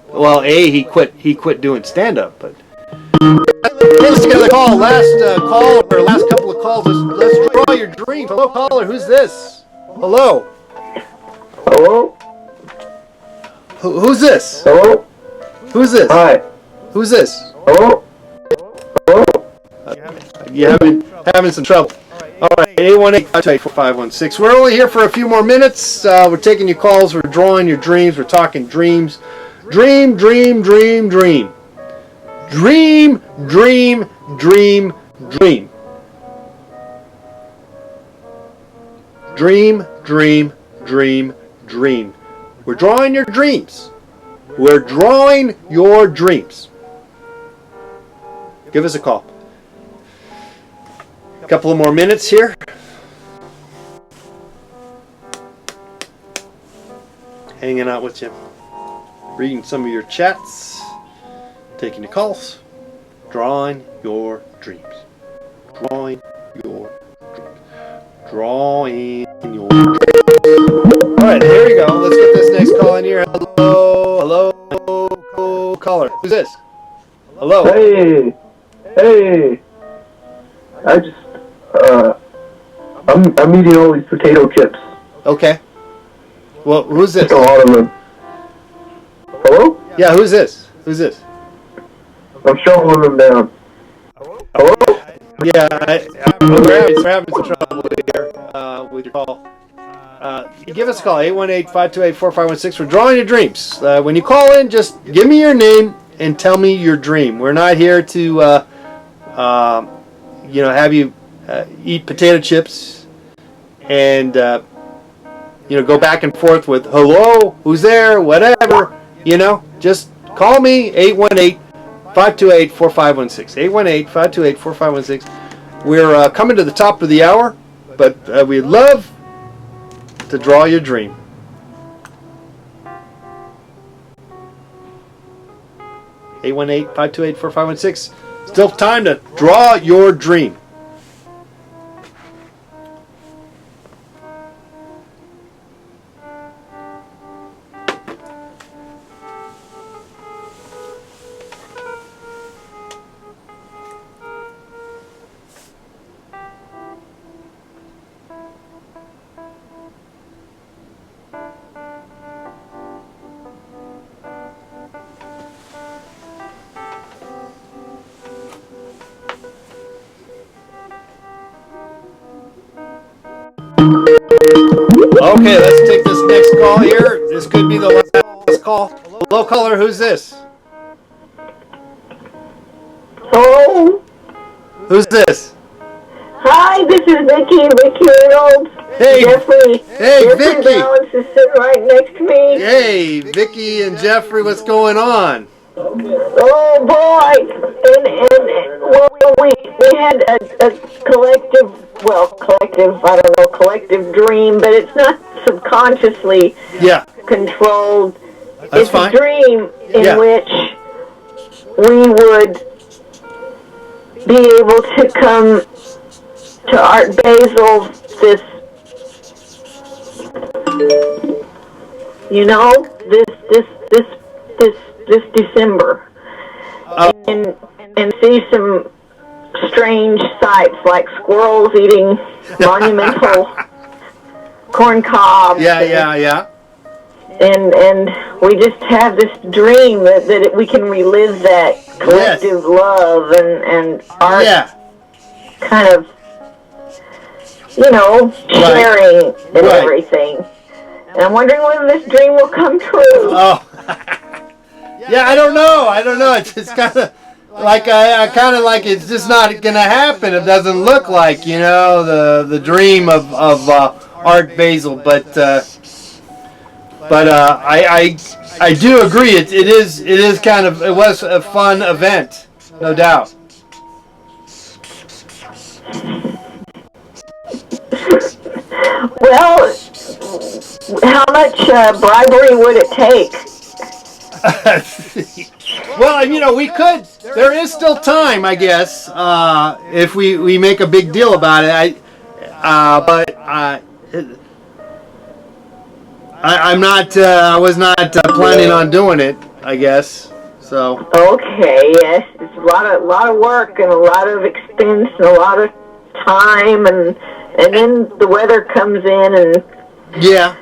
Well, he quit doing stand-up, but let's get a call. Last couple of calls. Let's draw your dream. Hello, caller. Who's this? Hello. Hello? Who's this? Hello? Who's this? Hi. Who's this? Hello? Hello? You're having some trouble. All right, 818-528-4516. We're only here for a few more minutes. We're taking your calls. We're drawing your dreams. We're talking dreams. Dream, dream, dream, dream. Dream, dream, dream, dream. Dream, dream, dream, dream. We're drawing your dreams. We're drawing your dreams. Give us a call. A couple of more minutes here. Hanging out with you. Reading some of your chats. Taking your calls. Drawing your dreams. Drawing your dreams. Drawing your dreams. Alright, here we go. Let's get this next call in here. Hello. Hello. Caller. Who's this? Hello. Hey. I just, I'm eating all these potato chips. Okay. Well, who's this? A lot of them. Hello? Yeah, who's this? Who's this? I'm shoveling them down. Hello? Yeah, we're having some trouble here with your call. Give us a call, 818-528-4516. We're drawing your dreams. When you call in, just give me your name and tell me your dream. We're not here to you know, have you eat potato chips and, you know, go back and forth with, hello, who's there, whatever, you know, just call me, 818-528-4516, 818-528-4516. We're coming to the top of the hour, but we'd love to draw your dream. Eight 818-528-4516. Still time to draw your dream. Okay, let's take this next call here. This could be the last call. Hello, caller. Who's this? Hello. Who's this? Hi, this is Vicky Reynolds. Hey. Jeffrey. Hey, Jeffrey Vicky. Balance is sitting right next to me. Hey, Vicky and Jeffrey, what's going on? Oh boy! And well, we had a collective dream, but it's not subconsciously controlled. That's it's fine. A dream in which we would be able to come to Art Basel this December, and see some strange sights like squirrels eating monumental corn cobs. Yeah. And we just have this dream that we can relive that collective love and art kind of, sharing and everything. And I'm wondering whether this dream will come true. Oh. Yeah, I don't know. It's kind of like I kind of like it's just not gonna happen. It doesn't look like the dream of Art Basel, but I do agree. It was a fun event, no doubt. Well, how much bribery would it take? Well, we could. There is still time, I guess, if we make a big deal about it. I'm not. I was not planning on doing it, I guess. So. Okay. Yes, it's a lot of work and a lot of expense and a lot of time, and then the weather comes in and. Yeah.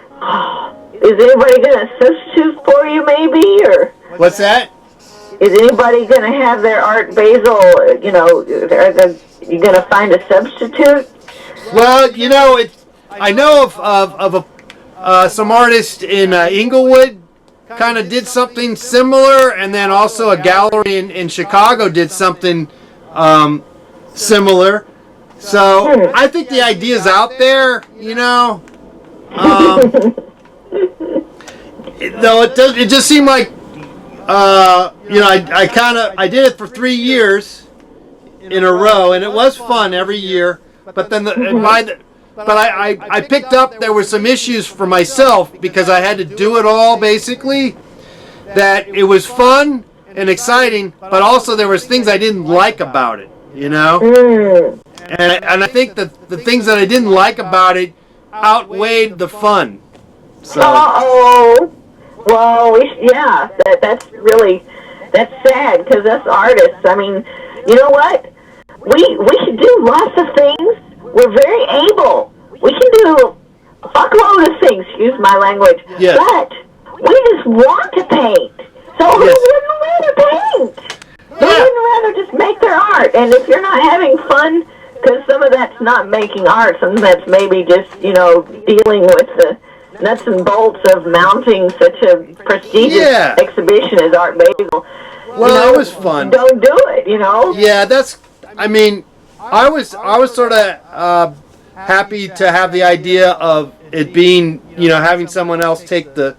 Is anybody going to substitute for you, maybe, or? What's that? Is anybody going to have their Art Basel? Are you going to find a substitute? Well, I know of some artist in Inglewood kind of did something similar, and then also a gallery in Chicago did something similar. So I think the idea's out there, Though it just seemed like, I did it for 3 years in a row, and it was fun every year. But then I picked up there were some issues for myself because I had to do it all basically. That it was fun and exciting, but also there was things I didn't like about it, And I think that the things that I didn't like about it outweighed the fun. So. Well, that's sad because us artists, I mean, you know what? We should do lots of things. We're very able. We can do a fuckload of things, excuse my language. Yes. But we just want to paint. So who wouldn't rather paint? Who wouldn't rather just make their art? And if you're not having fun, because some of that's not making art, some of that's maybe just, dealing with the nuts and bolts of mounting such a prestigious exhibition as Art Basel. Well, it was fun. Don't do it, Yeah, I mean, I was sort of happy to have the idea of it being, having someone else take the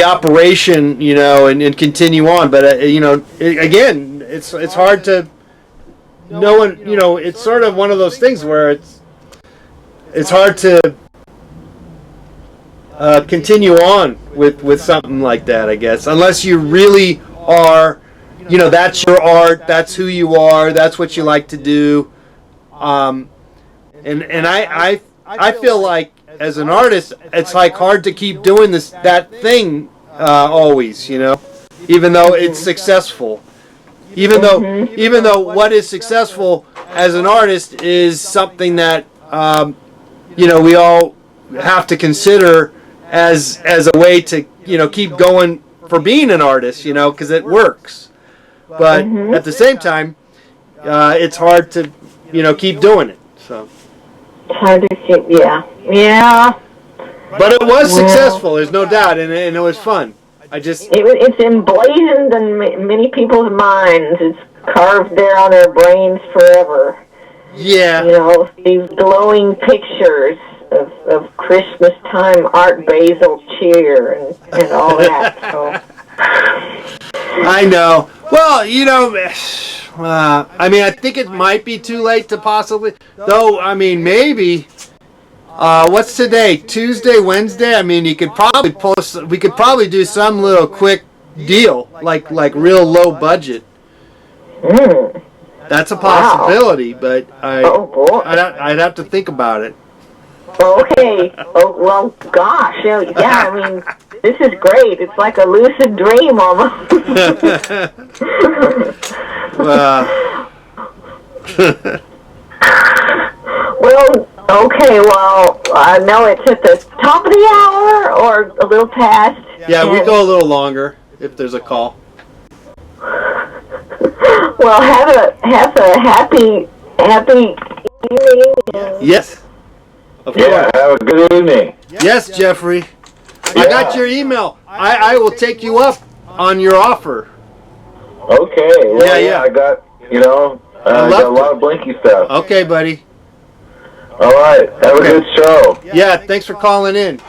operation, and continue on. But again, it's hard to. No one, it's sort of one of those things where it's hard to continue on with something like that, I guess, unless you really are, that's your art, that's who you are, that's what you like to do, and I feel like as an artist, it's like hard to keep doing that thing always, even though it's successful. Even though what is successful as an artist is something that we all have to consider as a way to keep going for being an artist, because it works. But at the same time, it's hard to keep doing it. So hard to keep, yeah. But it was successful. There's no doubt, and it was fun. It's emblazoned in many people's minds. It's carved there on their brains forever. Yeah. These glowing pictures of Christmas time Art Basel cheer and all that. So. I know. Well, I think it might be too late to possibly, though, maybe. What's today? Tuesday, Wednesday? You could probably we could probably do some little quick deal, like real low budget. That's a possibility, but I'd have to think about it. Okay. Oh, well, gosh. Yeah, this is great. It's like a lucid dream almost. Well, okay, well, I know it's at the top of the hour or a little past. Yeah, we go a little longer if there's a call. Well, have a happy evening. Yes. Of course. Yeah, have a good evening. Yes, Jeffrey. I got your email. I will take you up on your offer. Okay. Well, Yeah. I got, I got a lot of Blinky stuff. Okay, buddy. All right. Have a good show. Yeah, thanks for calling in.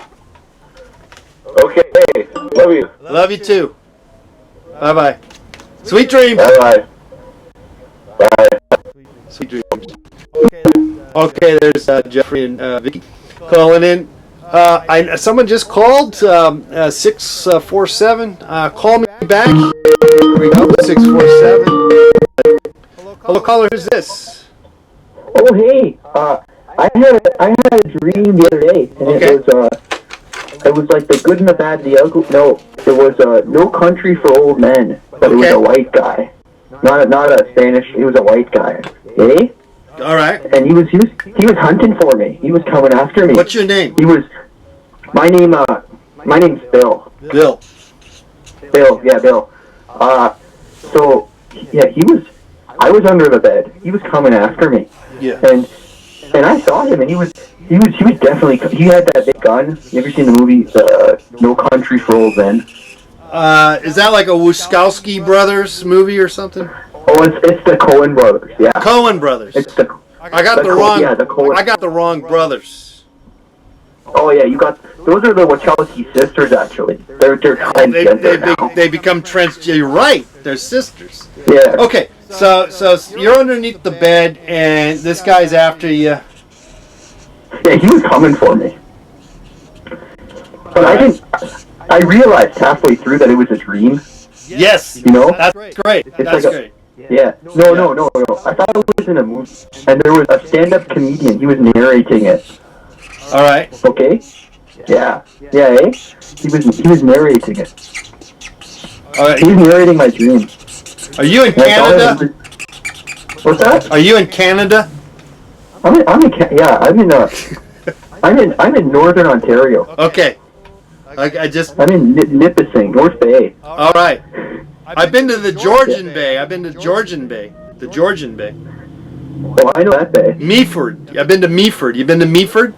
Okay. Love you. Love you too. Bye-bye. Sweet dreams. Bye-bye. Bye. Sweet dreams. Okay, there's Jeffrey and Vicky calling in. Someone just called, 647. Call me back. Here we go, 647. Hello, caller, who's this? Oh, hey. I had a dream the other day, and it was like the good and the bad, the ugly. No, it was No Country for Old Men, but it was a white guy, not a Spanish. He was a white guy. Eh? All right. And he was hunting for me. He was coming after me. What's your name? My name's Bill. Bill. Bill. So yeah, I was under the bed. He was coming after me. Yeah. And I saw him, and he was definitely, he had that big gun. You ever seen the movie No Country for Old Men? Is that like a Wachowski Brothers movie or something? Oh, it's the Coen brothers. Yeah. Coen Brothers. I got the wrong brothers. Oh yeah, those are the Wachowski sisters actually. They're transgender now. They become trans. You're right. They're sisters. Yeah. Okay. So you're underneath the bed, and this guy's after you. Yeah, he was coming for me. But I realized halfway through that it was a dream. Yes. That's great. That's great. Yeah. No. I thought it was in a movie, and there was a stand-up comedian. He was narrating it. All right. Okay. Yeah. Eh? He was narrating it. All right. He was narrating my dream. Are you in Canada? What's that? Are you in Canada? I'm in Northern Ontario. Okay. I'm in Nipissing, North Bay. All right. I've been to the Georgian Bay. The Georgian Bay. Oh, I know that bay. Meaford. I've been to Meaford. You been to Meaford?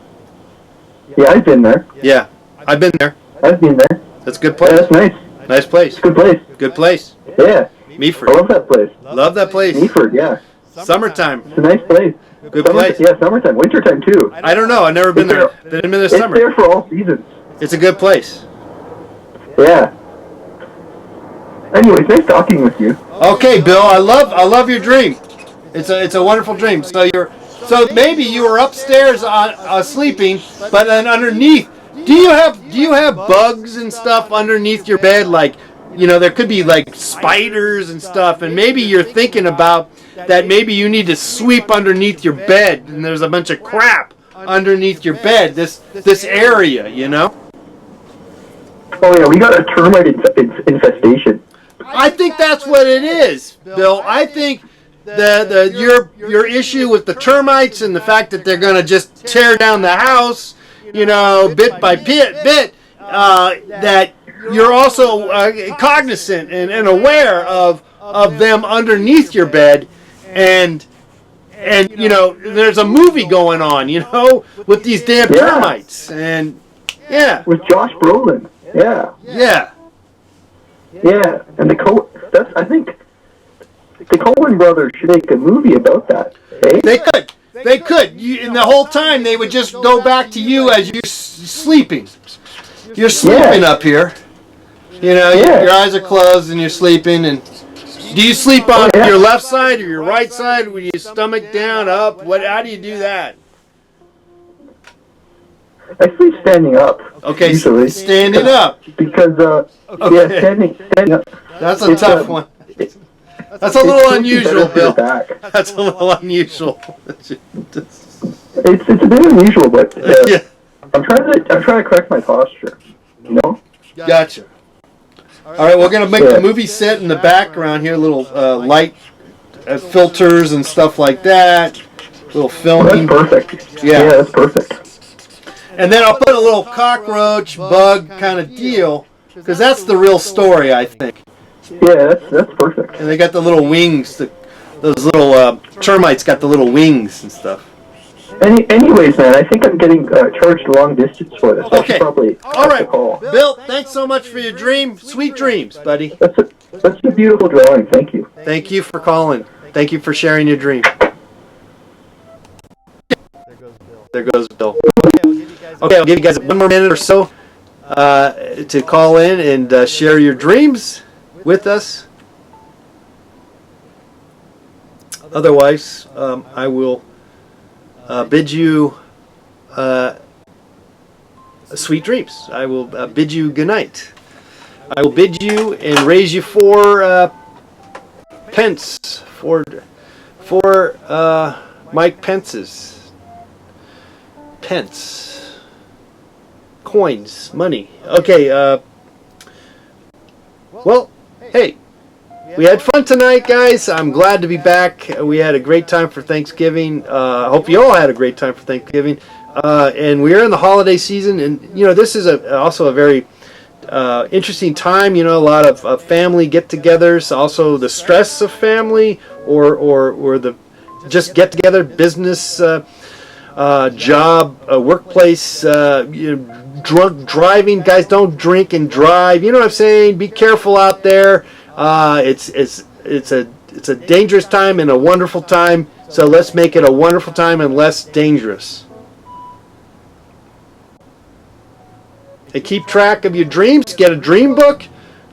Yeah, I've been there. Yeah, I've been there. I've been there. That's a good place. Yeah, that's nice. Nice place. Good place. Good place. Yeah. Meaford. I love that place. Love that place. Meaford, yeah. Summertime. It's a nice place. Good place. Yeah, summertime. Wintertime, too. I don't know. I've never been there. Been there It's summer. there for all seasons. It's a good place. Yeah. Anyways, nice talking with you. Okay, Bill. I love your dream. It's a wonderful dream. So maybe you were upstairs sleeping, but then underneath. Do you have bugs and stuff underneath your bed? Like, there could be like spiders and stuff, and maybe you're thinking about that. Maybe you need to sweep underneath your bed, and there's a bunch of crap underneath your bed. This area, Oh, yeah, we got a termite infestation. I think that's what it is, Bill. I think your issue with the termites and the fact that they're going to just tear down the house, bit by bit, that you're also cognizant and aware of them underneath your bed, and there's a movie going on, with these damn termites, and yeah, With Josh Brolin. Yeah. Yeah. Yeah, and I think the Coen brothers should make a movie about that. Eh? They could. And the whole time they would just go back to you as you're sleeping. You're sleeping up here. Your eyes are closed and you're sleeping. And do you sleep on your left side or your right side? With your stomach down, up? How do you do that? I sleep standing up. Okay, usually. Standing up. Because Okay. standing up. That's a tough one. That's a little unusual, Bill. That's a little unusual. It's a bit unusual, but Yeah. I'm trying to correct my posture. Gotcha. All right, we're gonna make the movie set in the background here. Little light filters and stuff like that. Little filming. That's perfect. Yeah. That's perfect. And then I'll put a little cockroach bug kind of deal, because that's the real story, I think. Yeah, that's perfect. And they got the little wings. Those little termites got the little wings and stuff. Anyways, man, I think I'm getting charged long distance for this. Okay. Probably All right, call. Bill. Thanks so much for your dream. Sweet dreams, buddy. That's a beautiful drawing. Thank you. Thank you for calling. Thank you for sharing your dream. There goes Bill. Okay, I'll give you guys 1 more minute or so to call in and share your dreams with us. Otherwise, I will bid you sweet dreams. I will bid you good night. I will bid you and raise you 4 pence for Mike Pence's. Pence. Coins. Money. Okay, well, hey, we had fun tonight, guys. I'm glad to be back. We had a great time for Thanksgiving. I hope you all had a great time for Thanksgiving. And we are in the holiday season, and, this is also a very interesting time. A lot of family get-togethers, also the stress of family, or the just get-together, business, job, workplace, drunk driving. Guys, don't drink and drive. You know what I'm saying? Be careful out there. It's a dangerous time and a wonderful time. So let's make it a wonderful time and less dangerous. And keep track of your dreams. Get a dream book.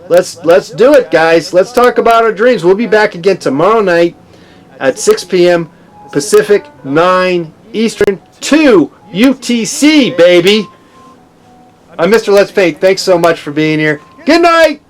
Let's do it, guys. Let's talk about our dreams. We'll be back again tomorrow night at 6 p.m. Pacific, 9 Eastern, 2 UTC, baby. I'm Mr. Let's Paint. Thanks so much for being here. Good night.